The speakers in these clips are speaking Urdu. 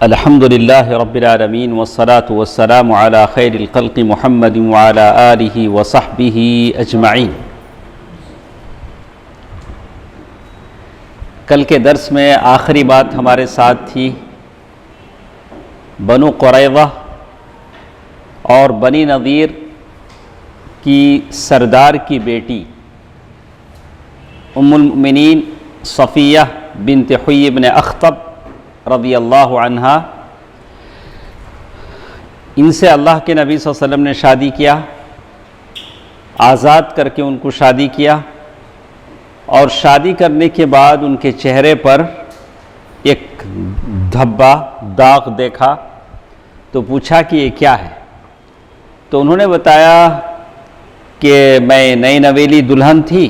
الحمد للہ رب العالمین والصلاة والسلام علی خیر الخلق محمد وعلی آلہ وصحبہ اجمعین۔ کل کے درس میں آخری بات ہمارے ساتھ تھی بنو قریظہ اور بنی نضیر کی سردار کی بیٹی ام المؤمنین صفیہ بنت حیی بن اخطب رضی اللہ عنہا، ان سے اللہ کے نبی صلی اللہ علیہ وسلم نے شادی کیا، آزاد کر کے ان کو شادی کیا، اور شادی کرنے کے بعد ان کے چہرے پر ایک دھبا داغ دیکھا تو پوچھا کہ یہ کیا ہے؟ تو انہوں نے بتایا کہ میں نئی نویلی دلہن تھی،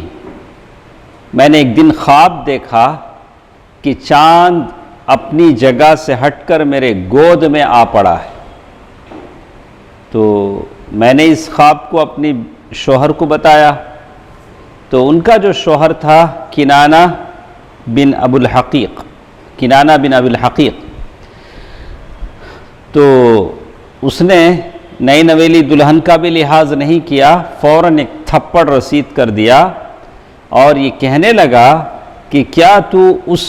میں نے ایک دن خواب دیکھا کہ چاند اپنی جگہ سے ہٹ کر میرے گود میں آ پڑا ہے۔ تو میں نے اس خواب کو اپنی شوہر کو بتایا، تو ان کا جو شوہر تھا کنانہ بن ابو الحقیق، تو اس نے نئی نویلی دلہن کا بھی لحاظ نہیں کیا، فوراً ایک تھپڑ رسید کر دیا اور یہ کہنے لگا کہ کیا تو اس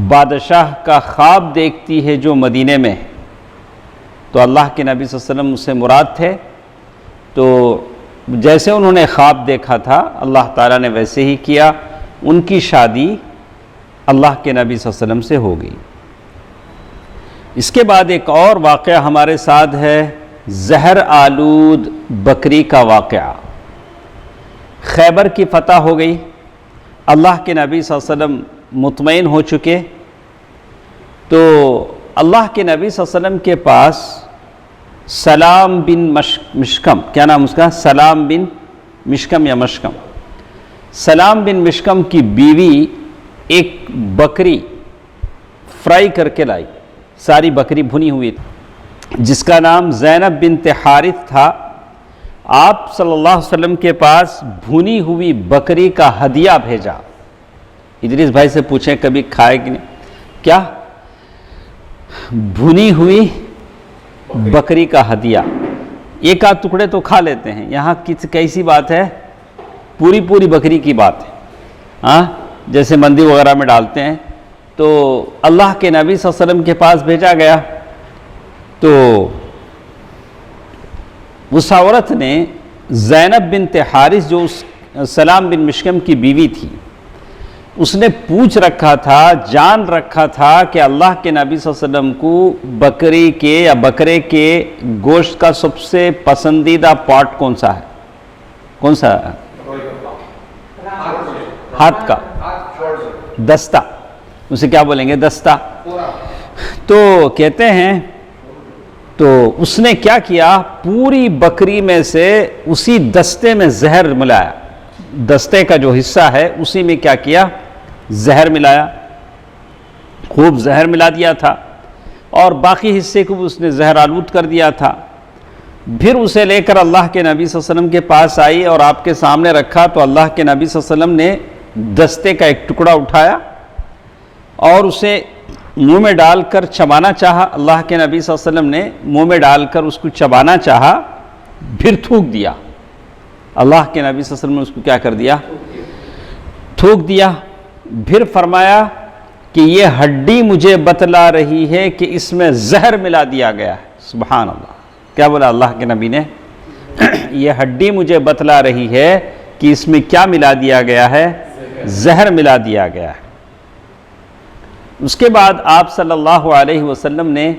بادشاہ کا خواب دیکھتی ہے جو مدینے میں؟ تو اللہ کے نبی صلی اللہ علیہ وسلم اس سے مراد تھے، تو جیسے انہوں نے خواب دیکھا تھا اللہ تعالیٰ نے ویسے ہی کیا، ان کی شادی اللہ کے نبی صلی اللہ علیہ وسلم سے ہو گئی۔ اس کے بعد ایک اور واقعہ ہمارے ساتھ ہے، زہر آلود بکری کا واقعہ۔ خیبر کی فتح ہو گئی، اللہ کے نبی صلی اللہ علیہ وسلم مطمئن ہو چکے، تو اللہ کے نبی صلی اللہ علیہ وسلم کے پاس سلام بن مشکم، کیا نام اس کا؟ سلام بن مشکم یا مشکم، سلام بن مشکم کی بیوی ایک بکری فرائی کر کے لائی، ساری بکری بھنی ہوئی تھی، جس کا نام زینب بنت حارث تھا۔ آپ صلی اللہ علیہ وسلم کے پاس بھنی ہوئی بکری کا ہدیہ بھیجا۔ ادریس بھائی سے پوچھیں کبھی کھائے کہ نہیں؟ کیا؟ بھنی ہوئی بکری کا ہدیہ۔ ایک آدھ ٹکڑے تو کھا لیتے ہیں، یہاں کیسی بات ہے؟ پوری بکری کی بات ہے، ہاں، جیسے مندی وغیرہ میں ڈالتے ہیں۔ تو اللہ کے نبی صلی اللہ علیہ وسلم کے پاس بھیجا گیا، تو اس عورت نے زینب بنت حارث جو سلام بن مشکم کی بیوی تھی، اس نے پوچھ رکھا تھا، جان رکھا تھا کہ اللہ کے نبی صلی اللہ علیہ وسلم کو بکری کے یا بکرے کے گوشت کا سب سے پسندیدہ پارٹ کون سا ہے؟ کون سا ہے؟ ہاتھ کا دستہ، اسے کیا بولیں گے؟ دستہ۔ تو کہتے ہیں تو اس نے کیا کیا، پوری بکری میں سے اسی دستے میں زہر ملایا، دستے کا جو حصہ ہے اسی میں کیا کیا، زہر ملایا، خوب زہر ملا دیا تھا، اور باقی حصے کو اس نے زہر آلود کر دیا تھا۔ پھر اسے لے کر اللہ کے نبی صلی اللہ علیہ وسلم کے پاس آئی اور آپ کے سامنے رکھا، تو اللہ کے نبی صلی اللہ علیہ وسلم نے دستے کا ایک ٹکڑا اٹھایا اور اسے منہ میں ڈال کر چبانا چاہا۔ اللہ کے نبی صلی اللہ علیہ وسلم نے منہ میں ڈال کر اس کو چبانا چاہا، پھر تھوک دیا۔ اللہ کے نبی صلی اللہ علیہ وسلم نے اس کو کیا کر دیا؟ تھوک دیا۔ پھر فرمایا کہ یہ ہڈی مجھے بتلا رہی ہے کہ اس میں زہر ملا دیا گیا ہے۔ سبحان اللہ، کیا بولا اللہ کے نبی نے؟ یہ ہڈی مجھے بتلا رہی ہے کہ اس میں کیا ملا دیا گیا ہے؟ زہر ملا دیا گیا ہے۔ اس کے بعد آپ صلی اللہ علیہ وسلم نے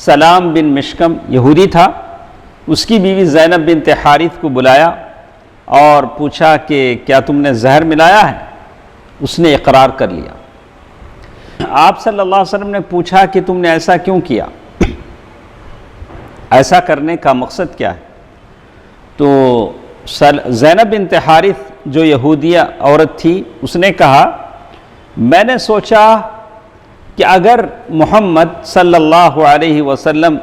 سلام بن مشکم، یہودی تھا، اس کی بیوی زینب بنت حارث کو بلایا اور پوچھا کہ کیا تم نے زہر ملایا ہے؟ اس نے اقرار کر لیا۔ آپ صلی اللہ علیہ وسلم نے پوچھا کہ تم نے ایسا کیوں کیا؟ ایسا کرنے کا مقصد کیا ہے؟ تو زینب بنت حارث جو یہودیہ عورت تھی، اس نے کہا میں نے سوچا کہ اگر محمد صلی اللہ علیہ وسلم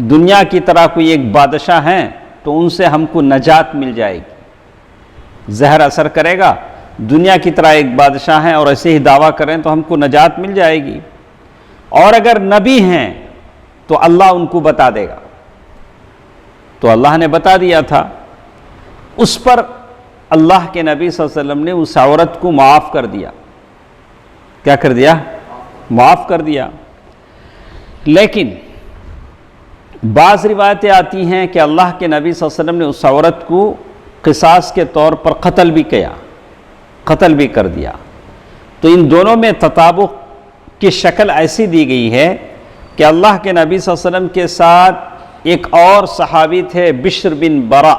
دنیا کی طرح کوئی ایک بادشاہ ہیں تو ان سے ہم کو نجات مل جائے گی، زہر اثر کرے گا، دنیا کی طرح ایک بادشاہ ہیں اور ایسے ہی دعویٰ کریں تو ہم کو نجات مل جائے گی، اور اگر نبی ہیں تو اللہ ان کو بتا دے گا. تو اللہ نے بتا دیا تھا. اس پر اللہ کے نبی صلی اللہ علیہ وسلم نے اس عورت کو معاف کر دیا. کیا کر دیا؟ معاف کر دیا. لیکن بعض روایتیں آتی ہیں کہ اللہ کے نبی صلی اللہ علیہ وسلم نے اس عورت کو قصاص کے طور پر قتل بھی کر دیا. تو ان دونوں میں تطابق کی شکل ایسی دی گئی ہے کہ اللہ کے نبی صلی اللہ علیہ وسلم کے ساتھ ایک اور صحابی تھے، بشر بن برا.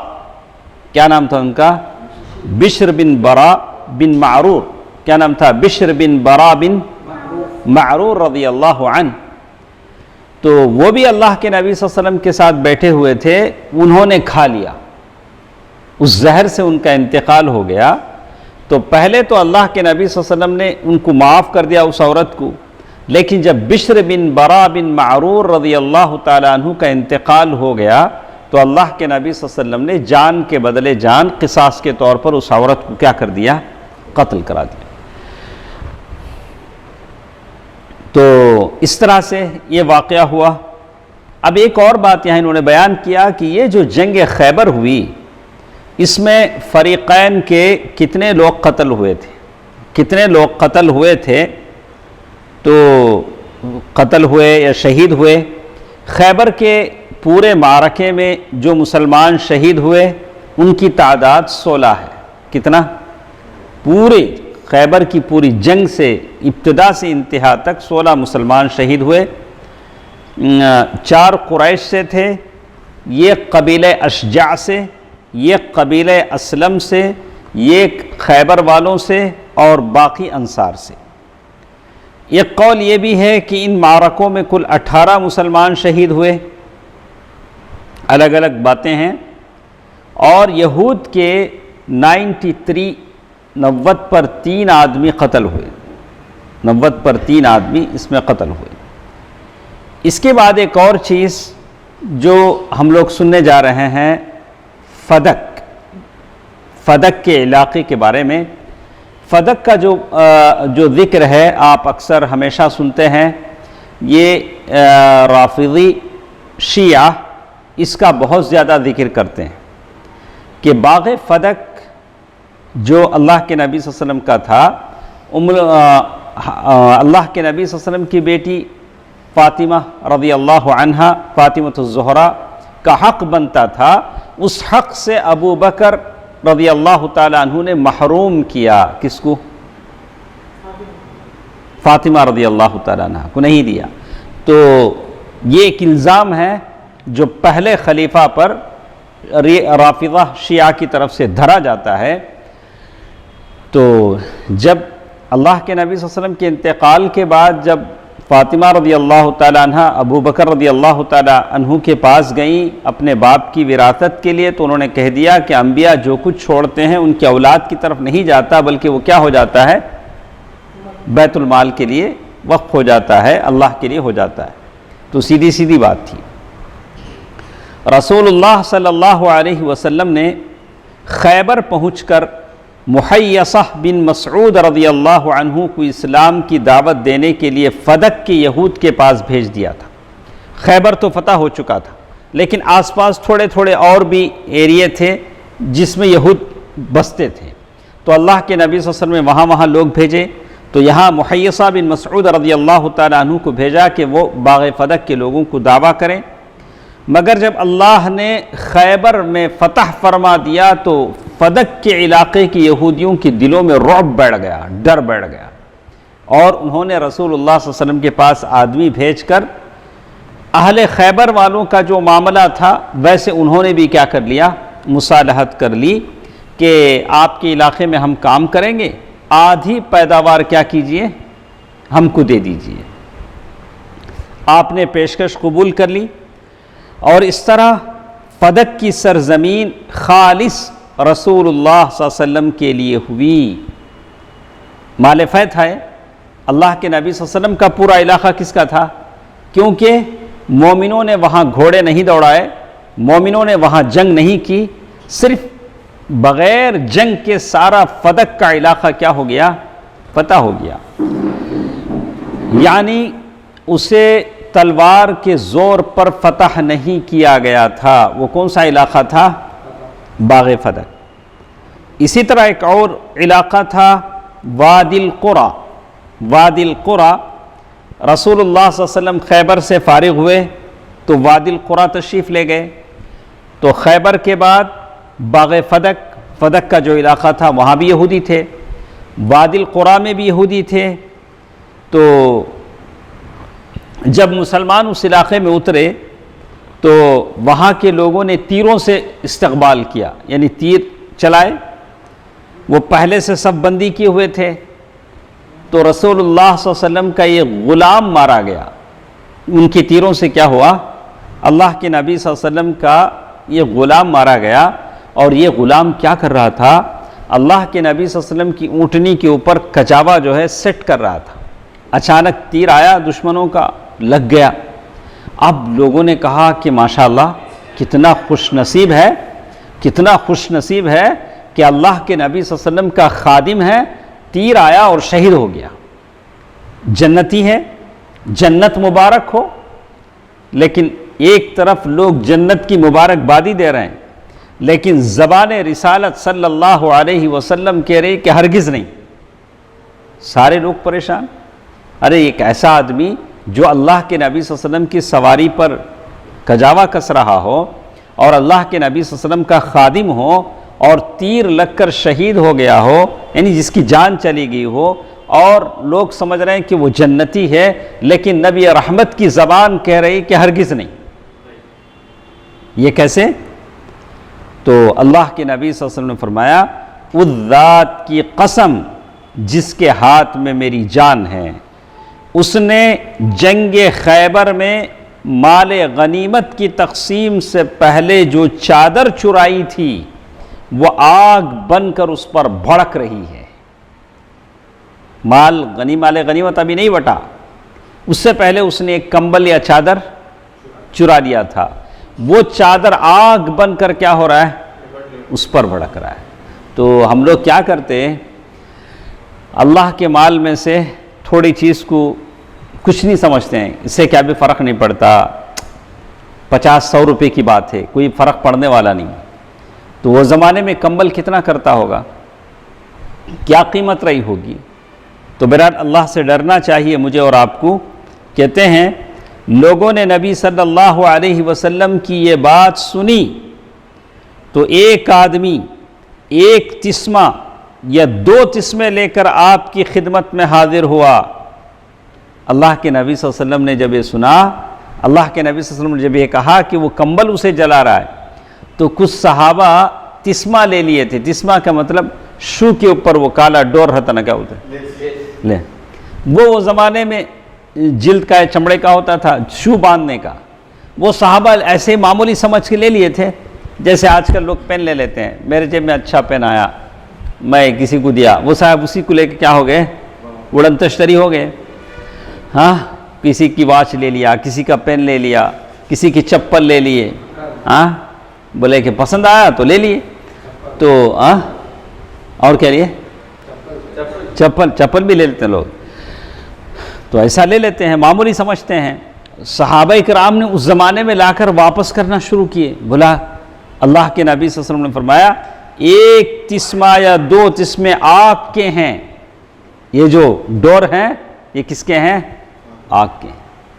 کیا نام تھا ان کا؟ بشر بن برا بن معرور. کیا نام تھا؟ بشر بن برا بن معرور رضی اللہ عنہ. تو وہ بھی اللہ کے نبی صلی اللہ علیہ وسلم کے ساتھ بیٹھے ہوئے تھے. انہوں نے کھا لیا، اس زہر سے ان کا انتقال ہو گیا. تو پہلے تو اللہ کے نبی صلی اللہ علیہ وسلم نے ان کو معاف کر دیا اس عورت کو. لیکن جب بشر بن برا بن معرور رضی اللہ تعالیٰ عنہ کا انتقال ہو گیا تو اللہ کے نبی صلی اللہ علیہ وسلم نے جان کے بدلے جان قصاص کے طور پر اس عورت کو کیا کر دیا؟ قتل کرا دیا. تو اس طرح سے یہ واقعہ ہوا. اب ایک اور بات یہاں انہوں نے بیان کیا کہ یہ جو جنگ خیبر ہوئی اس میں فریقین کے کتنے لوگ قتل ہوئے تھے تو قتل ہوئے یا شہید ہوئے. خیبر کے پورے معرکے میں جو مسلمان شہید ہوئے ان کی تعداد 16 ہے. کتنا؟ پورے خیبر کی پوری جنگ سے ابتدا سے انتہا تک 16 مسلمان شہید ہوئے. 4 قریش سے تھے، یہ قبیلہ اشجع سے، یہ قبیلہ اسلم سے، یہ خیبر والوں سے اور باقی انصار سے. ایک قول یہ بھی ہے کہ ان معرکوں میں کل 18 مسلمان شہید ہوئے. الگ الگ باتیں ہیں. اور یہود کے 90 پر 3 آدمی قتل ہوئے. 90 پر 3 آدمی اس میں قتل ہوئے. اس کے بعد ایک اور چیز جو ہم لوگ سننے جا رہے ہیں، فدق کے علاقے کے بارے میں. فدق کا جو ذکر ہے آپ اکثر ہمیشہ سنتے ہیں. یہ رافضی شیعہ اس کا بہت زیادہ ذکر کرتے ہیں کہ باغ فدق جو اللہ کے نبی صلی اللہ علیہ وسلم کا تھا، اللہ کے نبی صلی اللہ علیہ وسلم کی بیٹی فاطمہ رضی اللہ عنہا، فاطمہ الزہرا کا حق بنتا تھا. اس حق سے ابو بکر رضی اللہ تعالیٰ عنہ نے محروم کیا. کس کو؟ فاطمہ رضی اللہ تعالیٰ عنہ کو نہیں دیا. تو یہ ایک الزام ہے جو پہلے خلیفہ پر رافضہ شیعہ کی طرف سے دھرا جاتا ہے. تو جب اللہ کے نبی صلی اللہ علیہ وسلم کے انتقال کے بعد جب فاطمہ رضی اللہ تعالیٰ عنہ ابو بکر رضی اللہ تعالیٰ عنہ کے پاس گئیں اپنے باپ کی وراثت کے لیے، تو انہوں نے کہہ دیا کہ انبیاء جو کچھ چھوڑتے ہیں ان کی اولاد کی طرف نہیں جاتا، بلکہ وہ کیا ہو جاتا ہے؟ بیت المال کے لیے وقف ہو جاتا ہے، اللہ کے لیے ہو جاتا ہے. تو سیدھی بات تھی. رسول اللہ صلی اللہ علیہ وسلم نے خیبر پہنچ کر محیصہ بن مسعود رضی اللہ عنہ کو اسلام کی دعوت دینے کے لیے فدق کے یہود کے پاس بھیج دیا تھا. خیبر تو فتح ہو چکا تھا، لیکن آس پاس تھوڑے اور بھی ایریے تھے جس میں یہود بستے تھے. تو اللہ کے نبی صلی اللہ علیہ وسلم نے وہاں لوگ بھیجے. تو یہاں محیصہ بن مسعود رضی اللہ تعالیٰ عنہ کو بھیجا کہ وہ باغ فدق کے لوگوں کو دعویٰ کریں. مگر جب اللہ نے خیبر میں فتح فرما دیا تو فدق کے علاقے کی یہودیوں کے دلوں میں رعب بیٹھ گیا، ڈر بیٹھ گیا، اور انہوں نے رسول اللہ صلی اللہ علیہ وسلم کے پاس آدمی بھیج کر اہل خیبر والوں کا جو معاملہ تھا ویسے انہوں نے بھی کیا کر لیا؟ مصالحت کر لی کہ آپ کے علاقے میں ہم کام کریں گے، آدھی پیداوار کیا کیجئے؟ ہم کو دے دیجئے. آپ نے پیشکش قبول کر لی، اور اس طرح فدق کی سرزمین خالص رسول اللہ صلی اللہ علیہ وسلم کے لیے ہوئی. مال فیض ہے. اللہ کے نبی صلی اللہ علیہ وسلم کا پورا علاقہ کس کا تھا؟ کیونکہ مومنوں نے وہاں گھوڑے نہیں دوڑائے، مومنوں نے وہاں جنگ نہیں کی، صرف بغیر جنگ کے سارا فدق کا علاقہ کیا ہو گیا؟ فتح ہو گیا. یعنی اسے تلوار کے زور پر فتح نہیں کیا گیا تھا، وہ کون سا علاقہ تھا؟ باغ فدق۔ اسی طرح ایک اور علاقہ تھا وادی القرا۔ وادی القرا، رسول اللہ صلی اللہ علیہ وسلم خیبر سے فارغ ہوئے تو وادی القرا تشریف لے گئے، تو خیبر کے بعد باغ فدق، فدق کا جو علاقہ تھا وہاں بھی یہودی تھے، وادی القرا میں بھی یہودی تھے۔ تو جب مسلمان اس علاقے میں اترے تو وہاں کے لوگوں نے تیروں سے استقبال کیا، یعنی تیر چلائے، وہ پہلے سے سب بندی کیے ہوئے تھے۔ تو رسول اللہ صلی اللہ علیہ وسلم کا یہ غلام مارا گیا، ان کی تیروں سے کیا ہوا؟ اللہ کے نبی صلی اللہ علیہ وسلم کا یہ غلام مارا گیا۔ اور یہ غلام کیا کر رہا تھا؟ اللہ کے نبی صلی اللہ علیہ وسلم کی اونٹنی کے اوپر کچاوا جو ہے سیٹ کر رہا تھا۔ اچانک تیر آیا دشمنوں کا، لگ گیا۔ اب لوگوں نے کہا کہ ماشاءاللہ کتنا خوش نصیب ہے، کتنا خوش نصیب ہے کہ اللہ کے نبی صلی اللہ علیہ وسلم کا خادم ہے، تیر آیا اور شہید ہو گیا، جنتی ہے، جنت مبارک ہو۔ لیکن ایک طرف لوگ جنت کی مبارک بادی دے رہے ہیں، لیکن زبان رسالت صلی اللہ علیہ وسلم کہہ رہے کہ ہرگز نہیں۔ سارے لوگ پریشان، ارے ایک ایسا آدمی جو اللہ کے نبی صلی اللہ علیہ وسلم کی سواری پر کجاوا کس رہا ہو اور اللہ کے نبی صلی اللہ علیہ وسلم کا خادم ہو اور تیر لگ کر شہید ہو گیا ہو، یعنی جس کی جان چلی گئی ہو، اور لوگ سمجھ رہے ہیں کہ وہ جنتی ہے، لیکن نبی رحمت کی زبان کہہ رہی کہ ہرگز نہیں۔ یہ کیسے؟ تو اللہ کے نبی صلی اللہ علیہ وسلم نے فرمایا، اس ذات کی قسم جس کے ہاتھ میں میری جان ہے، اس نے جنگ خیبر میں مال غنیمت کی تقسیم سے پہلے جو چادر چرائی تھی وہ آگ بن کر اس پر بھڑک رہی ہے۔ مال غنیمت ابھی نہیں بٹا، اس سے پہلے اس نے ایک کمبل یا چادر چرا لیا تھا، وہ چادر آگ بن کر کیا ہو رہا ہے؟ اس پر بھڑک رہا ہے۔ تو ہم لوگ کیا کرتے ہیں؟ اللہ کے مال میں سے تھوڑی چیز کو کچھ نہیں سمجھتے ہیں، اس سے کیا بھی فرق نہیں پڑتا، 50-100 روپے کی بات ہے، کوئی فرق پڑنے والا نہیں۔ تو وہ زمانے میں کمبل کتنا کرتا ہوگا، کیا قیمت رہی ہوگی؟ تو بہرحال اللہ سے ڈرنا چاہیے مجھے اور آپ کو۔ کہتے ہیں لوگوں نے نبی صلی اللہ علیہ وسلم کی یہ بات سنی تو ایک آدمی ایک تسمہ یا 2 تسمے لے کر آپ کی خدمت میں حاضر ہوا۔ اللہ کے نبی صلی اللہ علیہ وسلم نے جب یہ سنا، اللہ کے نبی صلی اللہ علیہ وسلم نے جب یہ کہا کہ وہ کمبل اسے جلا رہا ہے، تو کچھ صحابہ تسمہ لے لیے تھے۔ تسمہ کا مطلب شو کے اوپر وہ کالا ڈور رہتا نا، کیا ہوتا ہے لے، وہ زمانے میں جلد کا چمڑے کا ہوتا تھا، شو باندھنے کا۔ وہ صحابہ ایسے معمولی سمجھ کے لے لیے تھے، جیسے آج کل لوگ پین لے لیتے ہیں، میرے جیب میں اچھا پین آیا میں کسی کو دیا، وہ صاحب اسی کو لے کے کیا ہو گئے؟ اڑن تشتری ہو گئے۔ ہاں، کسی کی واچ لے لیا، کسی کا پین لے لیا، کسی کی چپل لے لیے، ہاں بولے کہ پسند آیا تو لے لیے۔ تو اور کیا لیے؟ چپل بھی لے لیتے ہیں لوگ، تو ایسا لے لیتے ہیں، معمولی سمجھتے ہیں۔ صحابہ کرام نے اس زمانے میں لا کر واپس کرنا شروع کیے۔ بولا اللہ کے نبی صلی اللہ علیہ وسلم نے فرمایا ایک تسمہ یا 2 تسمے آگ کے ہیں، یہ جو ڈور ہیں یہ کس کے ہیں؟ آگ کے۔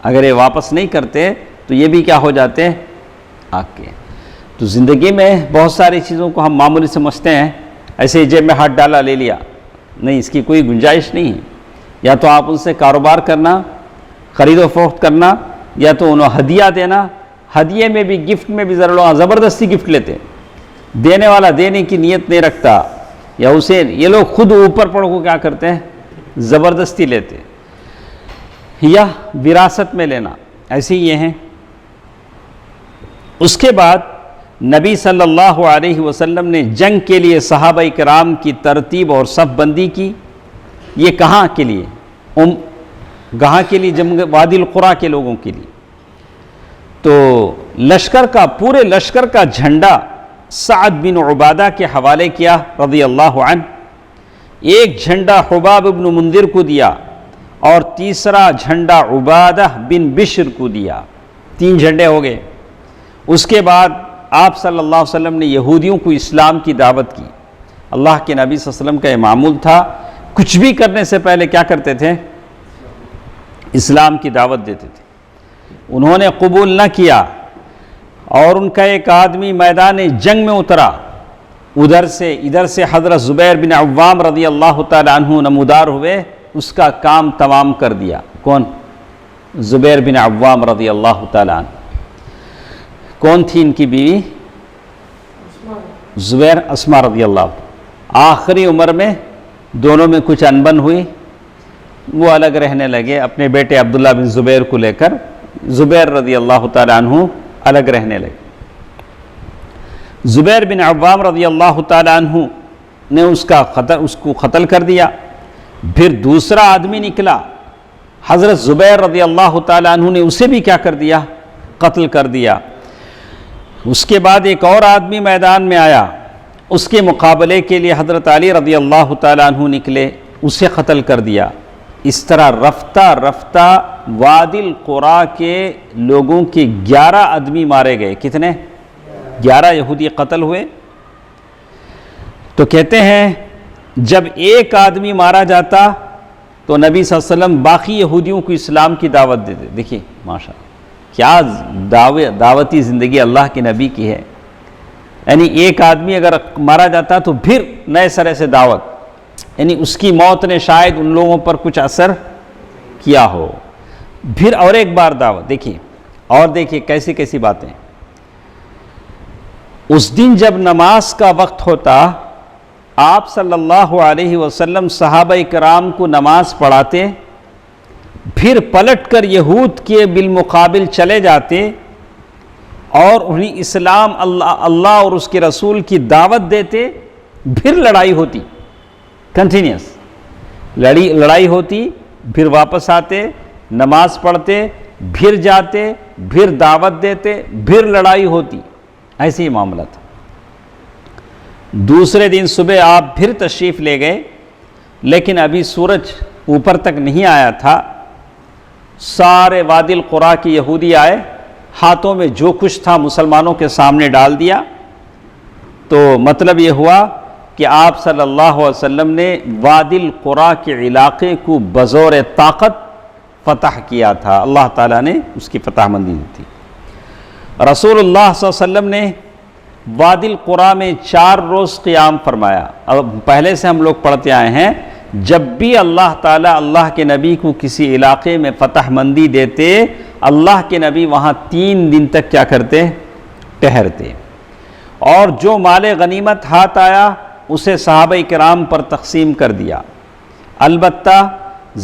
اگر یہ واپس نہیں کرتے تو یہ بھی کیا ہو جاتے؟ آگ کے۔ تو زندگی میں بہت ساری چیزوں کو ہم معمولی سمجھتے ہیں، ایسے جیب میں ہاتھ ڈالا لے لیا، نہیں، اس کی کوئی گنجائش نہیں ہے۔ یا تو آپ ان سے کاروبار کرنا، خرید و فروخت کرنا، یا تو انہوں ہدیہ دینا۔ ہدیے میں بھی، گفٹ میں بھی ذرا لوگ زبردستی گفٹ لیتے، دینے والا دینے کی نیت نہیں رکھتا، یا اسے یہ لوگ خود اوپر پڑھ کو کیا کرتے ہیں؟ زبردستی لیتے، یا وراثت میں لینا، ایسے ہی یہ ہیں۔ اس کے بعد نبی صلی اللہ علیہ وسلم نے جنگ کے لیے صحابہ کرام کی ترتیب اور صف بندی کی۔ یہ کہاں کے لیے؟ کہاں کے لیے؟ جنگ وادی القرا کے لوگوں کے لیے۔ تو لشکر کا، پورے لشکر کا جھنڈا سعد بن عبادہ کے حوالے کیا رضی اللہ عنہ۔ ایک جھنڈا حباب بن منذر کو دیا، اور تیسرا جھنڈا عبادہ بن بشر کو دیا، 3 جھنڈے ہو گئے۔ اس کے بعد آپ صلی اللہ علیہ وسلم نے یہودیوں کو اسلام کی دعوت کی۔ اللہ کے نبی صلی اللہ علیہ وسلم کا یہ معمول تھا، کچھ بھی کرنے سے پہلے کیا کرتے تھے؟ اسلام کی دعوت دیتے تھے۔ انہوں نے قبول نہ کیا اور ان کا ایک آدمی میدان جنگ میں اترا، ادھر سے حضرت زبیر بن عوام رضی اللہ تعالی عنہ نمودار ہوئے، اس کا کام تمام کر دیا۔ کون؟ زبیر بن عوام رضی اللہ تعالی عنہ۔ کون تھی ان کی بیوی؟ زبیر، اسما رضی اللہ عنہ۔ آخری عمر میں دونوں میں کچھ انبن ہوئی، وہ الگ رہنے لگے اپنے بیٹے عبداللہ بن زبیر کو لے کر، زبیر رضی اللہ تعالی عنہ الگ رہنے لگے۔ زبیر بن عوام رضی اللہ تعالی عنہ نے اس کو قتل کر دیا۔ پھر دوسرا آدمی نکلا، حضرت زبیر رضی اللہ تعالی عنہ نے اسے بھی کیا کر دیا؟ قتل کر دیا۔ اس کے بعد ایک اور آدمی میدان میں آیا، اس کے مقابلے کے لیے حضرت علی رضی اللہ تعالی عنہ نکلے، اسے قتل کر دیا۔ اس طرح رفتہ رفتہ وادی القریٰ کے لوگوں کے 11 آدمی مارے گئے۔ کتنے؟ 11 یہودی قتل ہوئے۔ تو کہتے ہیں جب ایک آدمی مارا جاتا تو نبی صلی اللہ علیہ وسلم باقی یہودیوں کو اسلام کی دعوت دیتے۔ دیکھیے ماشاءاللہ کیا دعوتی زندگی اللہ کے نبی کی ہے، یعنی ایک آدمی اگر مارا جاتا تو پھر نئے سرے سے دعوت، یعنی اس کی موت نے شاید ان لوگوں پر کچھ اثر کیا ہو، پھر اور ایک بار دعوت۔ دیکھیے کیسی کیسی باتیں۔ اس دن جب نماز کا وقت ہوتا، آپ صلی اللہ علیہ وسلم صحابہ کرام کو نماز پڑھاتے، پھر پلٹ کر یہود کے بالمقابل چلے جاتے اور انہیں اسلام اللہ اور اس کے رسول کی دعوت دیتے، پھر لڑائی ہوتی، کنٹینیوس لڑائی ہوتی، پھر واپس آتے، نماز پڑھتے، پھر جاتے، پھر دعوت دیتے، پھر لڑائی ہوتی، ایسے ہی معاملہ تھا۔ دوسرے دن صبح آپ پھر تشریف لے گئے، لیکن ابھی سورج اوپر تک نہیں آیا تھا، سارے وادی القریٰ کے یہودی آئے، ہاتھوں میں جو کچھ تھا مسلمانوں کے سامنے ڈال دیا۔ تو مطلب یہ ہوا کہ آپ صلی اللہ علیہ وسلم نے وادی القریٰ کے علاقے کو بزور طاقت فتح کیا تھا، اللہ تعالیٰ نے اس کی فتح مندی دی تھی۔ رسول اللہ صلی اللہ علیہ وسلم نے وادی القریٰ میں 4 روز قیام فرمایا۔ اب پہلے سے ہم لوگ پڑھتے آئے ہیں، جب بھی اللہ تعالیٰ اللہ کے نبی کو کسی علاقے میں فتح مندی دیتے، اللہ کے نبی وہاں 3 دن تک کیا کرتے؟ ٹھہرتے، اور جو مال غنیمت ہاتھ آیا اسے صحابہ کرام پر تقسیم کر دیا۔ البتہ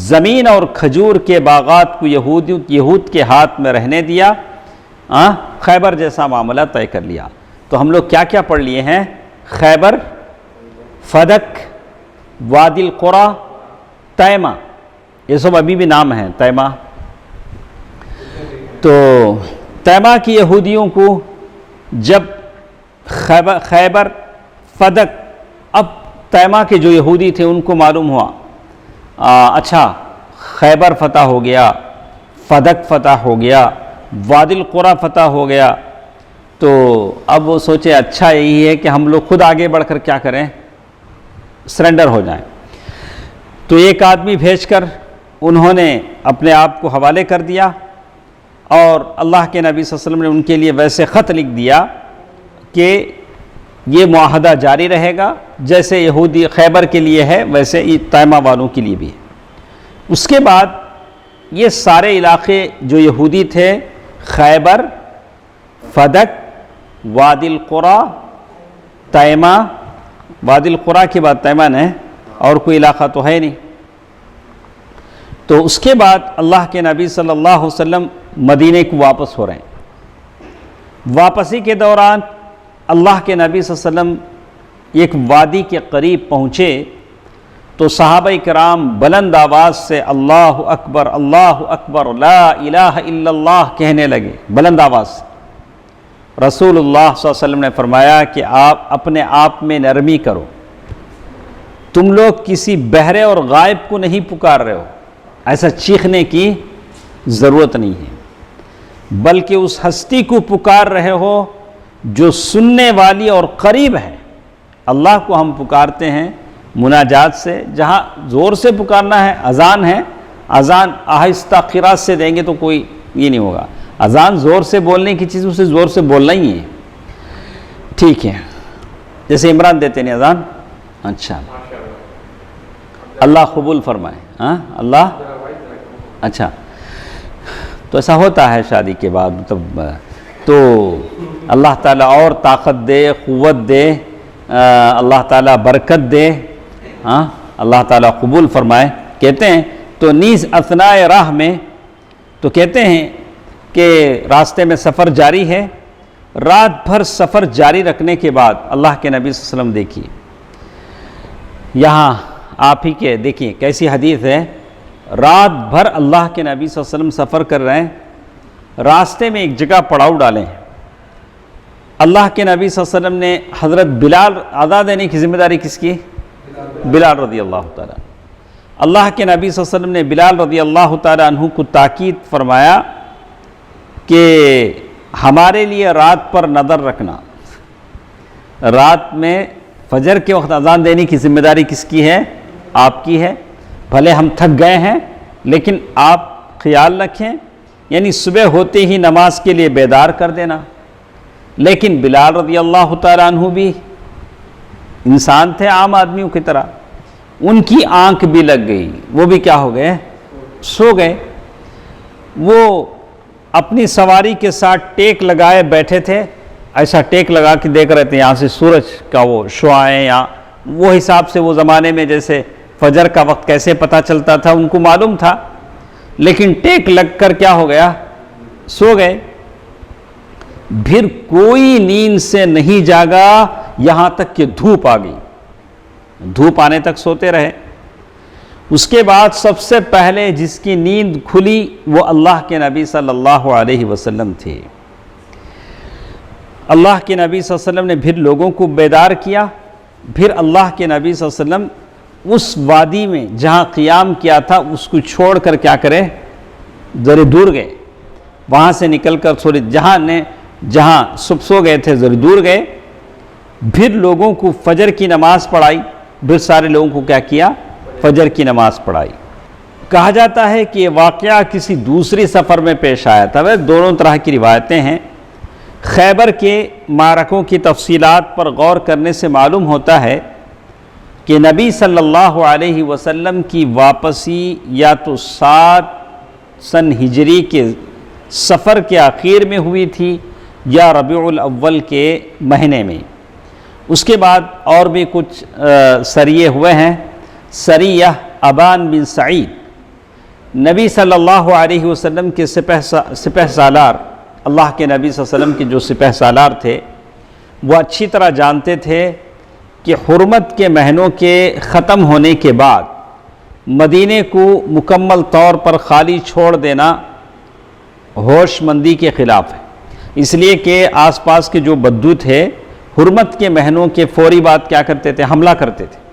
زمین اور کھجور کے باغات کو یہود کے ہاتھ میں رہنے دیا، خیبر جیسا معاملہ طے کر لیا۔ تو ہم لوگ کیا کیا پڑھ لیے ہیں؟ خیبر، فدق، وادی القریٰ، تیمہ، یہ سب ابھی بھی نام ہیں۔ تیمہ، تو تیمہ کی یہودیوں کو جب خیبر، فدق، اب تیمہ کے جو یہودی تھے ان کو معلوم ہوا اچھا خیبر فتح ہو گیا، فدق فتح ہو گیا، وادی القریٰ فتح ہو گیا، تو اب وہ سوچے اچھا یہی ہے کہ ہم لوگ خود آگے بڑھ کر کیا کریں؟ سرنڈر ہو جائیں۔ تو ایک آدمی بھیج کر انہوں نے اپنے آپ کو حوالے کر دیا، اور اللہ کے نبی صلی اللہ علیہ وسلم نے ان کے لیے ویسے خط لکھ دیا کہ یہ معاہدہ جاری رہے گا، جیسے یہودی خیبر کے لیے ہے ویسے ہی تیمہ والوں کے لیے بھی ہے۔ اس کے بعد یہ سارے علاقے جو یہودی تھے، خیبر، فدق، وادی القریٰ، تیمہ، وادی القریٰ کے بعد تیمہ ہے، اور کوئی علاقہ تو ہے نہیں۔ تو اس کے بعد اللہ کے نبی صلی اللہ علیہ وسلم مدینے کو واپس ہو رہے ہیں۔ واپسی کے دوران اللہ کے نبی صلی اللہ علیہ وسلم ایک وادی کے قریب پہنچے تو صحابہ کرام بلند آواز سے اللہ اکبر لا الہ الا اللہ کہنے لگے، بلند آواز سے۔ رسول اللہ صلی اللہ علیہ وسلم نے فرمایا کہ آپ اپنے آپ میں نرمی کرو، تم لوگ کسی بہرے اور غائب کو نہیں پکار رہے ہو، ایسا چیخنے کی ضرورت نہیں ہے، بلکہ اس ہستی کو پکار رہے ہو جو سننے والی اور قریب ہے۔ اللہ کو ہم پکارتے ہیں مناجات سے، جہاں زور سے پکارنا ہے اذان ہے، اذان آہستہ قرات سے دیں گے تو کوئی یہ نہیں ہوگا، اذان زور سے بولنے کی چیز، اسے زور سے بولنا ہی ہے، ٹھیک ہے، جیسے عمران دیتے ہیں اذان، اچھا اللہ قبول فرمائے، ہاں اللہ، اچھا تو ایسا ہوتا ہے شادی کے بعد، مطلب تو اللہ تعالیٰ اور طاقت دے، قوت دے، اللہ تعالیٰ برکت دے، ہاں اللہ تعالیٰ قبول فرمائے۔ کہتے ہیں تو نیز اثناء راہ میں، تو کہتے ہیں کہ راستے میں سفر جاری ہے، رات بھر سفر جاری رکھنے کے بعد اللہ کے نبی صلی اللہ علیہ وسلم دیکھیے، یہاں آپ ہی کے دیکھیے کیسی حدیث ہے، رات بھر اللہ کے نبی صلی اللہ علیہ وسلم سفر کر رہے ہیں، راستے میں ایک جگہ پڑاؤ ڈالیں، اللہ کے نبی صلی اللہ علیہ وسلم نے حضرت بلال ادا دینے کی ذمہ داری کس کی؟ بلال رضی اللہ تعالیٰ۔ اللہ کے نبی صلی اللہ علیہ وسلم نے بلال رضی اللہ تعالیٰ عنہ کو تاکید فرمایا کہ ہمارے لیے رات پر نظر رکھنا، رات میں فجر کے وقت اذان دینے کی ذمہ داری کس کی ہے؟ آپ کی ہے، بھلے ہم تھک گئے ہیں لیکن آپ خیال رکھیں، یعنی صبح ہوتے ہی نماز کے لیے بیدار کر دینا۔ لیکن بلال رضی اللہ تعالیٰ عنہ بھی انسان تھے عام آدمیوں کی طرح، ان کی آنکھ بھی لگ گئی، وہ بھی کیا ہو گئے؟ سو گئے۔ وہ اپنی سواری کے ساتھ ٹیک لگائے بیٹھے تھے، ایسا ٹیک لگا کے دیکھ رہے تھے، یہاں سے سورج کا وہ شعاعیں، یا وہ حساب سے وہ زمانے میں جیسے فجر کا وقت کیسے پتہ چلتا تھا ان کو معلوم تھا، لیکن ٹیک لگ کر کیا ہو گیا؟ سو گئے۔ پھر کوئی نیند سے نہیں جاگا یہاں تک کہ دھوپ آ گئی، دھوپ آنے تک سوتے رہے۔ اس کے بعد سب سے پہلے جس کی نیند کھلی وہ اللہ کے نبی صلی اللہ علیہ وسلم تھے۔ اللہ کے نبی صلی اللہ علیہ وسلم نے پھر لوگوں کو بیدار کیا، پھر اللہ کے نبی صلی اللہ علیہ وسلم اس وادی میں جہاں قیام کیا تھا اس کو چھوڑ کر کیا کرے؟ ذرا دور گئے، وہاں سے نکل کر تھوڑے جہاں سو گئے تھے ذرا دور گئے، پھر لوگوں کو فجر کی نماز پڑھائی، پھر سارے لوگوں کو کیا کیا؟ فجر کی نماز پڑھائی۔ کہا جاتا ہے کہ یہ واقعہ کسی دوسری سفر میں پیش آیا تھا، وہ دونوں طرح کی روایتیں ہیں۔ خیبر کے معرکوں کی تفصیلات پر غور کرنے سے معلوم ہوتا ہے کہ نبی صلی اللہ علیہ وسلم کی واپسی یا تو 7 سن ہجری کے سفر کے آخر میں ہوئی تھی یا ربیع الاول کے مہینے میں۔ اس کے بعد اور بھی کچھ سریے ہوئے ہیں۔ سریہ ابان بن سعید نبی صلی اللہ علیہ وسلم کے سپہ سالار، اللہ کے نبی صلی اللہ علیہ وسلم کے جو سپہ سالار تھے وہ اچھی طرح جانتے تھے کہ حرمت کے مہینوں کے ختم ہونے کے بعد مدینے کو مکمل طور پر خالی چھوڑ دینا ہوش مندی کے خلاف ہے، اس لیے کہ آس پاس کے جو بدو تھے حرمت کے مہینوں کے فوری بعد کیا کرتے تھے؟ حملہ کرتے تھے۔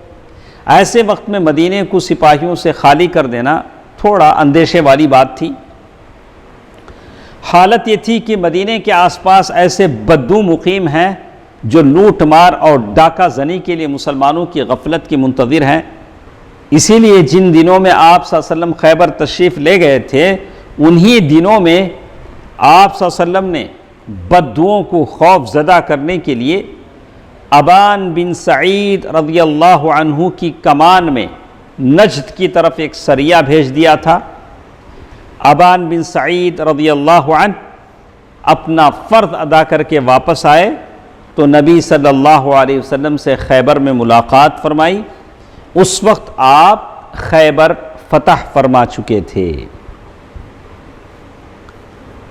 ایسے وقت میں مدینے کو سپاہیوں سے خالی کر دینا تھوڑا اندیشے والی بات تھی۔ حالت یہ تھی کہ مدینے کے آس پاس ایسے بدو مقیم ہیں جو لوٹ مار اور ڈاکہ زنی کے لیے مسلمانوں کی غفلت کی منتظر ہیں۔ اسی لیے جن دنوں میں آپ صلی اللہ علیہ وسلم خیبر تشریف لے گئے تھے انہی دنوں میں آپ صلی اللہ علیہ وسلم نے بدوؤں کو خوف زدہ کرنے کے لیے ابان بن سعید رضی اللہ عنہ کی کمان میں نجد کی طرف ایک سریہ بھیج دیا تھا۔ ابان بن سعید رضی اللہ عنہ اپنا فرض ادا کر کے واپس آئے تو نبی صلی اللہ علیہ وسلم سے خیبر میں ملاقات فرمائی۔ اس وقت آپ خیبر فتح فرما چکے تھے۔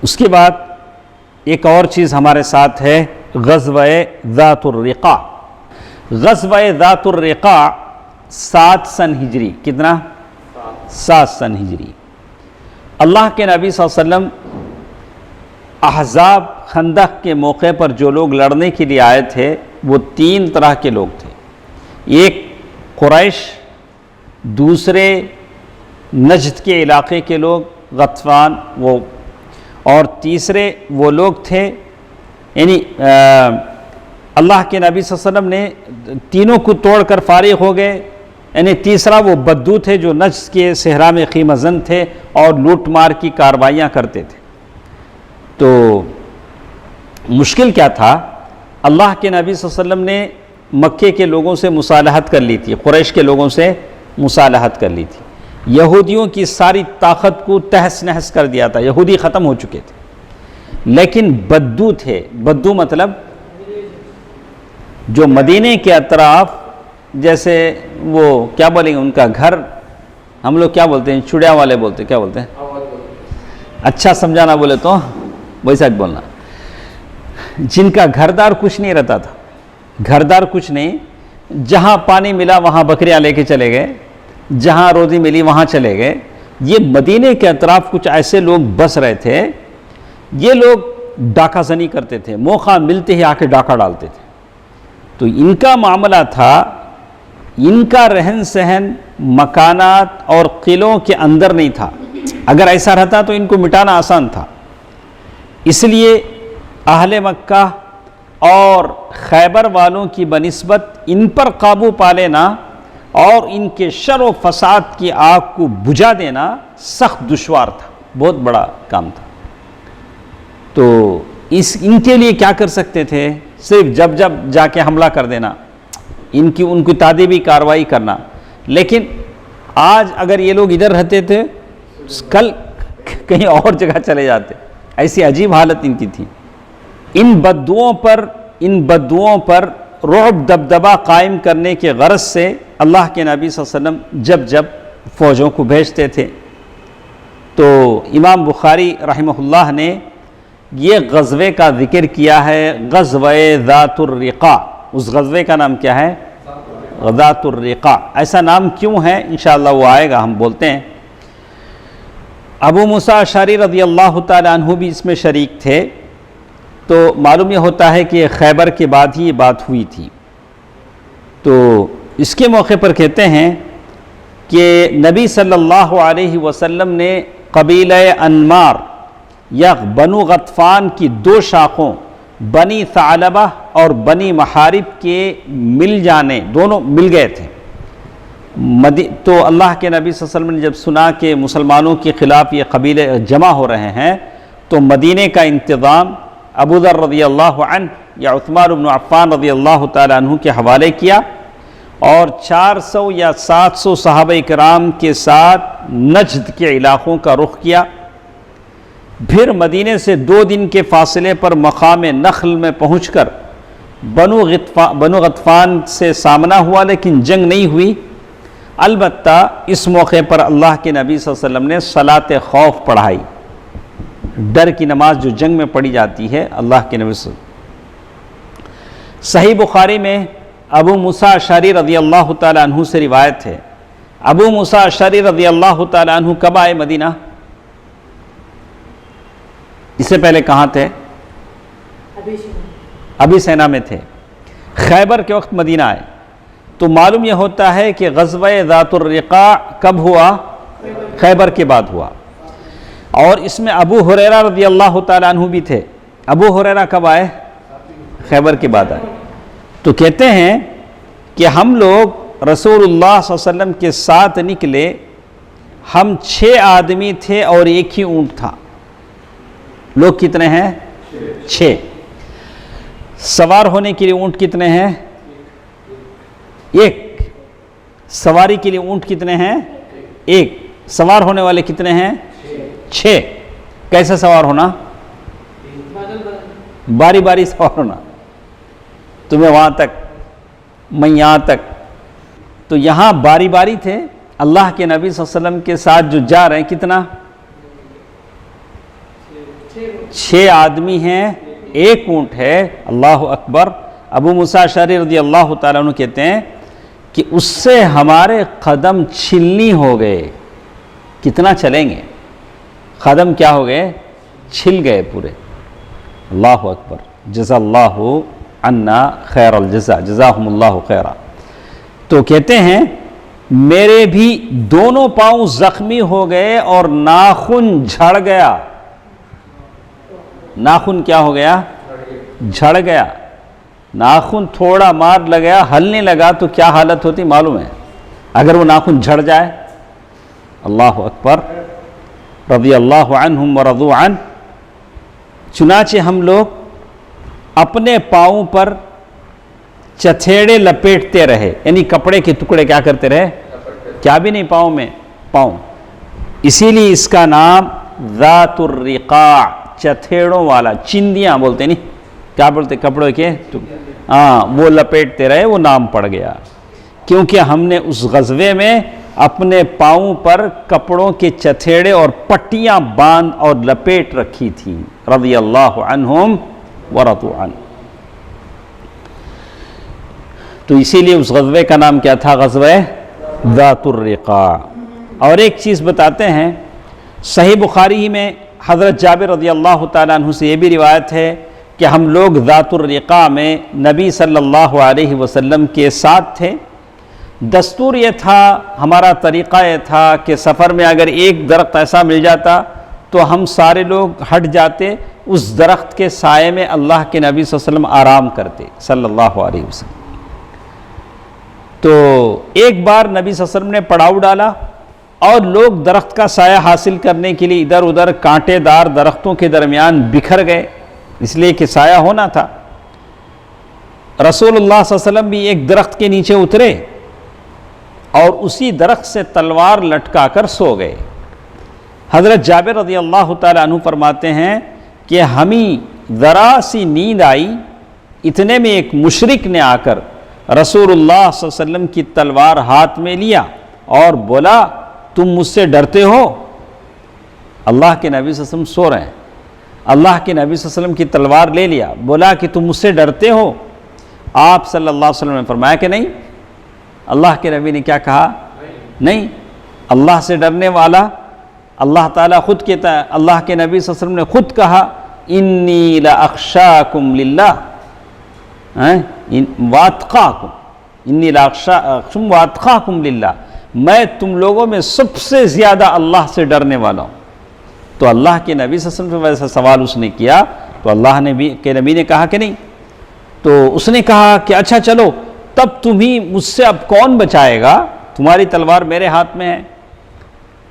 اس کے بعد ایک اور چیز ہمارے ساتھ ہے، غزوہ ذات الرقاع۔ غزوہ ذات الرقاع 7 سن ہجری، کتنا؟ 7 سن ہجری۔ اللہ کے نبی صلی اللہ علیہ وسلم احزاب خندق کے موقع پر جو لوگ لڑنے کے لیے آئے تھے وہ 3 طرح کے لوگ تھے۔ ایک قریش، دوسرے نجد کے علاقے کے لوگ غطفان وہ، اور تیسرے وہ لوگ تھے، یعنی اللہ کے نبی صلی اللہ علیہ وسلم نے تینوں کو توڑ کر فارغ ہو گئے، یعنی تیسرا وہ بدو تھے جو نجد کے صحرا میں خیمہ زن تھے اور لوٹ مار کی کاروائیاں کرتے تھے۔ تو مشکل کیا تھا؟ اللہ کے نبی صلی اللہ علیہ وسلم نے مکے کے لوگوں سے مصالحت کر لی تھی، قریش کے لوگوں سے مصالحت کر لی تھی، یہودیوں کی ساری طاقت کو تہس نہس کر دیا تھا، یہودی ختم ہو چکے تھے، لیکن بدو تھے۔ بدو مطلب جو مدینے کے اطراف، جیسے وہ کیا بولیں گے، ان کا گھر ہم لوگ کیا بولتے ہیں، چڑیا والے بولتے ہیں، کیا بولتے ہیں، اچھا سمجھانا بولے تو ویسا بولنا، جن کا گھردار کچھ نہیں رہتا تھا، گھردار کچھ نہیں، جہاں پانی ملا وہاں بکریاں لے کے چلے گئے، جہاں روزی ملی وہاں چلے گئے۔ یہ مدینے کے اطراف کچھ ایسے لوگ بس رہے تھے، یہ لوگ ڈاکہ زنی کرتے تھے، موقع ملتے ہی آ کے ڈاکہ ڈالتے تھے۔ تو ان کا معاملہ تھا، ان کا رہن سہن مکانات اور قلعوں کے اندر نہیں تھا، اگر ایسا رہتا تو ان کو مٹانا آسان تھا۔ اس لیے اہل مکہ اور خیبر والوں کی بنسبت ان پر قابو پا لینا اور ان کے شر و فساد کی آگ کو بجھا دینا سخت دشوار تھا، بہت بڑا کام تھا۔ تو ان کے لیے کیا کر سکتے تھے؟ صرف جب جا کے حملہ کر دینا، ان کی تادیبی کارروائی کرنا۔ لیکن آج اگر یہ لوگ ادھر رہتے تھے، کل کہیں اور جگہ چلے جاتے، ایسی عجیب حالت ان کی تھی۔ ان بدوؤں پر رعب دبدبہ قائم کرنے کے غرض سے اللہ کے نبی صلی اللہ علیہ وسلم جب فوجوں کو بھیجتے تھے، تو امام بخاری رحمہ اللہ نے یہ غزوے کا ذکر کیا ہے، غزوہ ذات الرقاع۔ اس غزوے کا نام کیا ہے؟ ذات الرقاع۔ ایسا نام کیوں ہے؟ انشاءاللہ وہ آئے گا، ہم بولتے ہیں۔ ابو موسیٰ اشعری رضی اللہ تعالی عنہ بھی اس میں شریک تھے۔ تو معلوم یہ ہوتا ہے کہ خیبر کے بعد ہی یہ بات ہوئی تھی۔ تو اس کے موقع پر کہتے ہیں کہ نبی صلی اللہ علیہ وسلم نے قبیلہ انمار یا بنو غطفان کی دو شاخوں، بنی ثعلبہ اور بنی محارب کے مل جانے، دونوں مل گئے تھے۔ تو اللہ کے نبی صلی اللہ علیہ وسلم نے جب سنا کہ مسلمانوں کے خلاف یہ قبیلے جمع ہو رہے ہیں، تو مدینے کا انتظام ابو ذر رضی اللہ عنہ یا عثمان بن عفان رضی اللہ تعالی عنہ کے حوالے کیا، اور 400 یا 700 صحابہ کرام کے ساتھ نجد کے علاقوں کا رخ کیا۔ پھر مدینے سے 2 دن کے فاصلے پر مقام نخل میں پہنچ کر بنو غطفان سے سامنا ہوا، لیکن جنگ نہیں ہوئی۔ البتہ اس موقع پر اللہ کے نبی صلی اللہ علیہ وسلم نے صلاۃ خوف پڑھائی، ڈر کی نماز جو جنگ میں پڑھی جاتی ہے، اللہ کے نبی صلی اللہ علیہ وسلم۔ صحیح بخاری میں ابو موسیٰ اشعری رضی اللہ تعالی عنہ سے روایت ہے۔ ابو موسیٰ اشعری رضی اللہ تعالی عنہ کب آئے مدینہ؟ اس سے پہلے کہاں تھے؟ ابی سینا میں تھے۔ خیبر کے وقت مدینہ آئے۔ تو معلوم یہ ہوتا ہے کہ غزوہ ذات الرقاع کب ہوا؟ خیبر کے بعد ہوا۔ اور اس میں ابو ہریرہ رضی اللہ تعالی عنہ بھی تھے۔ ابو ہریرہ کب آئے؟ خیبر کے بعد آئے۔ تو کہتے ہیں کہ ہم لوگ رسول اللہ صلی اللہ علیہ وسلم کے ساتھ نکلے، ہم 6 آدمی تھے اور ایک ہی اونٹ تھا۔ لوگ کتنے ہیں؟ 6۔ سوار ہونے کے لیے اونٹ کتنے ہیں؟ 1۔ سواری کے لیے اونٹ کتنے ہیں؟ 1۔ سوار ہونے والے کتنے ہیں؟ 6۔ کیسے سوار ہونا؟ باری باری سوار ہونا، تمہیں وہاں تک، میں یہاں تک۔ تو یہاں باری باری تھے۔ اللہ کے نبی صلی اللہ علیہ وسلم کے ساتھ جو جا رہے ہیں کتنا؟ 6 آدمی ہیں، 1 اونٹ ہے۔ اللہ اکبر۔ ابو موسیٰ اشعری رضی اللہ تعالیٰ عنہ کہتے ہیں کہ اس سے ہمارے قدم چھلنی ہو گئے۔ کتنا چلیں گے؟ قدم کیا ہو گئے؟ چھل گئے پورے۔ اللہ اکبر۔ جزا اللہ عنا خیر الجزا، جزاہم اللہ خیرہ۔ تو کہتے ہیں میرے بھی دونوں پاؤں زخمی ہو گئے اور ناخن جھڑ گیا. ناخن کیا ہو گیا؟ جھڑ گیا. ناخن تھوڑا مار لگا، ہلنے لگا تو کیا حالت ہوتی معلوم ہے؟ اگر وہ ناخن جھڑ جائے. اللہ اکبر. رضی اللہ عنہم ورضوا عنہ. چنانچہ ہم لوگ اپنے پاؤں پر چتھیڑے لپیٹتے رہے، یعنی کپڑے کے ٹکڑے کیا کرتے رہے؟ کیا بھی نہیں پاؤں میں، پاؤں. اسی لیے اس کا نام ذات الرقاع، چتھیڑوں والا، چندیاں بولتے نہیں، کیا بولتے کپڑوں کے؟ وہ لپیٹتے رہے، وہ نام پڑ گیا. کیونکہ ہم نے اس غزوے میں اپنے پاؤں پر کپڑوں کے چتھیڑے اور پٹیاں باندھ اور لپیٹ رکھی تھیں. رضی اللہ عنہم ورضوا عنہ. تو اسی لیے اس غزوے کا نام کیا تھا؟ غزوہ ذات الرقاع. اور ایک چیز بتاتے ہیں، صحیح بخاری میں حضرت جابر رضی اللہ تعالیٰ عنہ سے یہ بھی روایت ہے کہ ہم لوگ ذات الرقاع میں نبی صلی اللہ علیہ وسلم کے ساتھ تھے. دستور یہ تھا، ہمارا طریقہ یہ تھا کہ سفر میں اگر ایک درخت ایسا مل جاتا تو ہم سارے لوگ ہٹ جاتے، اس درخت کے سائے میں اللہ کے نبی صلی اللہ علیہ وسلم آرام کرتے صلی اللہ علیہ وسلم. تو ایک بار نبی صلی اللہ علیہ وسلم نے پڑاؤ ڈالا اور لوگ درخت کا سایہ حاصل کرنے کے لیے ادھر ادھر کانٹے دار درختوں کے درمیان بکھر گئے، اس لیے کہ سایہ ہونا تھا. رسول اللہ صلی اللہ علیہ وسلم بھی ایک درخت کے نیچے اترے اور اسی درخت سے تلوار لٹکا کر سو گئے. حضرت جابر رضی اللہ تعالیٰ عنہ فرماتے ہیں کہ ہمیں ذرا سی نیند آئی، اتنے میں ایک مشرک نے آ کر رسول اللہ صلی اللہ علیہ وسلم کی تلوار ہاتھ میں لیا اور بولا تم مجھ سے ڈرتے ہو؟ اللہ کے نبی صلی اللہ علیہ وسلم سو رہے ہیں، اللہ کے نبی صلی اللہ علیہ وسلم کی تلوار لے لیا، بولا کہ تم مجھ سے ڈرتے ہو؟ آپ صلی اللہ علیہ وسلم نے فرمایا کہ نہیں. اللہ کے نبی نے کیا کہا؟ نہیں. اللہ سے ڈرنے والا اللہ تعالیٰ خود کہتا ہے، اللہ کے نبی صلی اللہ علیہ وسلم نے خود کہا انی لاخشاکم للہ واتقاکم، انی لاخشاکم واتقاکم للہ، میں تم لوگوں میں سب سے زیادہ اللہ سے ڈرنے والا ہوں. تو اللہ کے نبی صلی اللہ علیہ وسلم سے سوال اس نے کیا تو اللہ کے نبی نے کہا کہ نہیں. تو اس نے کہا کہ اچھا چلو تب تمہیں مجھ سے اب کون بچائے گا، تمہاری تلوار میرے ہاتھ میں ہے.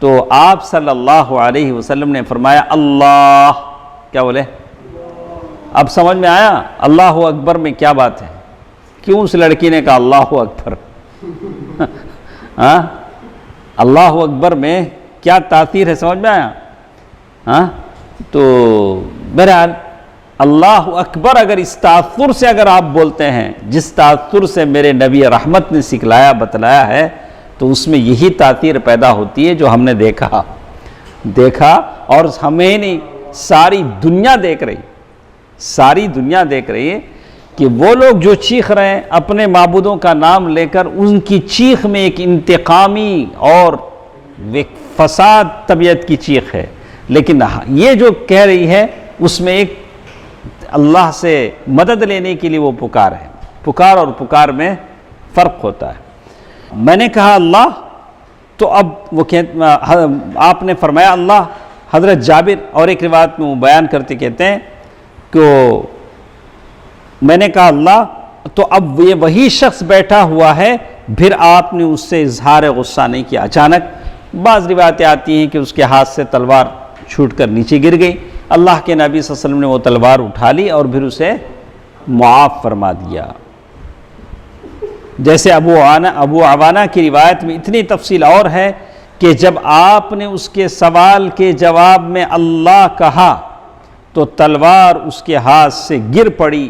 تو آپ صلی اللہ علیہ وسلم نے فرمایا اللہ، کیا بولے؟ اب سمجھ میں آیا اللہ اکبر میں کیا بات ہے؟ کیوں اس لڑکی نے کہا اللہ اکبر؟ اللہ اکبر میں کیا تاثیر ہے، سمجھ میں آیا؟ تو بہرحال اللہ اکبر اگر اس تاثر سے اگر آپ بولتے ہیں، جس تاثر سے میرے نبی رحمت نے سکھلایا بتلایا ہے، تو اس میں یہی تاثیر پیدا ہوتی ہے جو ہم نے دیکھا اور ہمیں نہیں، ساری دنیا دیکھ رہی، ساری دنیا دیکھ رہی ہے کہ وہ لوگ جو چیخ رہے ہیں اپنے معبودوں کا نام لے کر، ان کی چیخ میں ایک انتقامی اور فساد طبیعت کی چیخ ہے، لیکن یہ جو کہہ رہی ہے اس میں ایک اللہ سے مدد لینے کے لیے وہ پکار ہے. پکار اور پکار میں فرق ہوتا ہے. میں نے کہا اللہ، تو اب وہ آپ نے فرمایا اللہ. حضرت جابر اور ایک روایت میں وہ بیان کرتے کہتے ہیں کہ میں نے کہا اللہ، تو اب یہ وہی شخص بیٹھا ہوا ہے، پھر آپ نے اس سے اظہار غصہ نہیں کیا. اچانک بعض روایتیں آتی ہیں کہ اس کے ہاتھ سے تلوار چھوٹ کر نیچے گر گئی. اللہ کے نبی صلی اللہ علیہ وسلم نے وہ تلوار اٹھا لی اور پھر اسے معاف فرما دیا. جیسے ابو عوانہ کی روایت میں اتنی تفصیل اور ہے کہ جب آپ نے اس کے سوال کے جواب میں اللہ کہا تو تلوار اس کے ہاتھ سے گر پڑی.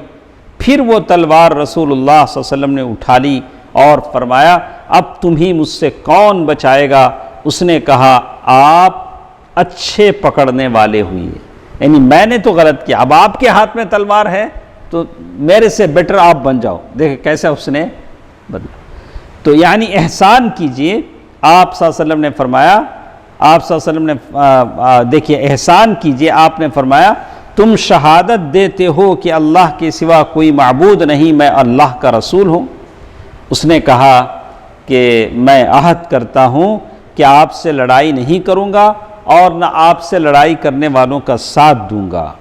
پھر وہ تلوار رسول اللہ صلی اللہ علیہ وسلم نے اٹھا لی اور فرمایا اب تمہیں مجھ سے کون بچائے گا؟ اس نے کہا آپ اچھے پکڑنے والے ہوئے، یعنی میں نے تو غلط کیا، اب آپ کے ہاتھ میں تلوار ہے تو میرے سے بیٹر آپ بن جاؤ. دیکھیں کیسا اس نے بدلا. تو یعنی احسان کیجئے. آپ صلی اللہ علیہ وسلم نے فرمایا، آپ صلی اللہ علیہ وسلم نے دیکھیے احسان کیجئے، آپ نے فرمایا تم شہادت دیتے ہو کہ اللہ کے سوا کوئی معبود نہیں، میں اللہ کا رسول ہوں. اس نے کہا کہ میں عہد کرتا ہوں کہ آپ سے لڑائی نہیں کروں گا اور نہ آپ سے لڑائی کرنے والوں کا ساتھ دوں گا۔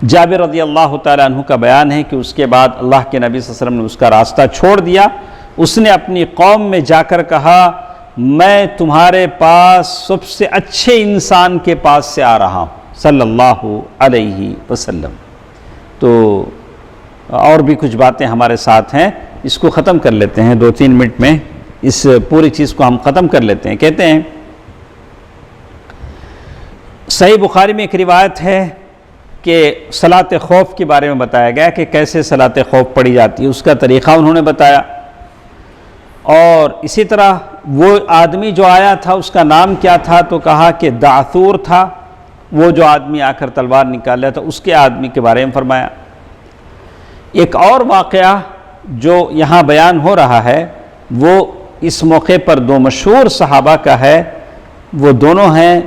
جابر رضی اللہ تعالیٰ عنہ کا بیان ہے کہ اس کے بعد اللہ کے نبی صلی اللہ علیہ وسلم نے اس کا راستہ چھوڑ دیا۔ اس نے اپنی قوم میں جا کر کہا میں تمہارے پاس سب سے اچھے انسان کے پاس سے آ رہا ہوں صلی اللہ علیہ وسلم۔ تو اور بھی کچھ باتیں ہمارے ساتھ ہیں، اس کو ختم کر لیتے ہیں 2-3 منٹ میں، اس پوری چیز کو ہم ختم کر لیتے ہیں۔ کہتے ہیں صحیح بخاری میں ایک روایت ہے کہ صلاۃ خوف کے بارے میں بتایا گیا کہ کیسے صلاۃ خوف پڑھی جاتی ہے، اس کا طریقہ انہوں نے بتایا۔ اور اسی طرح وہ آدمی جو آیا تھا اس کا نام کیا تھا، تو کہا کہ دعثور تھا، وہ جو آدمی آ کر تلوار نکال رہا تھا اس کے آدمی کے بارے میں فرمایا۔ ایک اور واقعہ جو یہاں بیان ہو رہا ہے وہ اس موقع پر 2 مشہور صحابہ کا ہے، وہ دونوں ہیں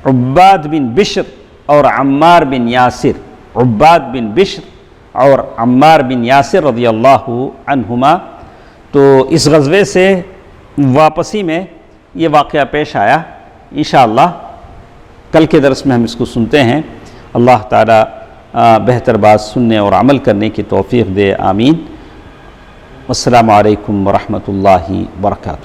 عباد بن بشر اور عمار بن یاسر۔ عباد بن بشر اور عمار بن یاسر رضی اللہ عنہما۔ تو اس غزوے سے واپسی میں یہ واقعہ پیش آیا۔ انشاءاللہ کل کے درس میں ہم اس کو سنتے ہیں۔ اللہ تعالی بہتر بات سننے اور عمل کرنے کی توفیق دے، آمین۔ السلام علیکم ورحمۃ اللہ وبرکاتہ۔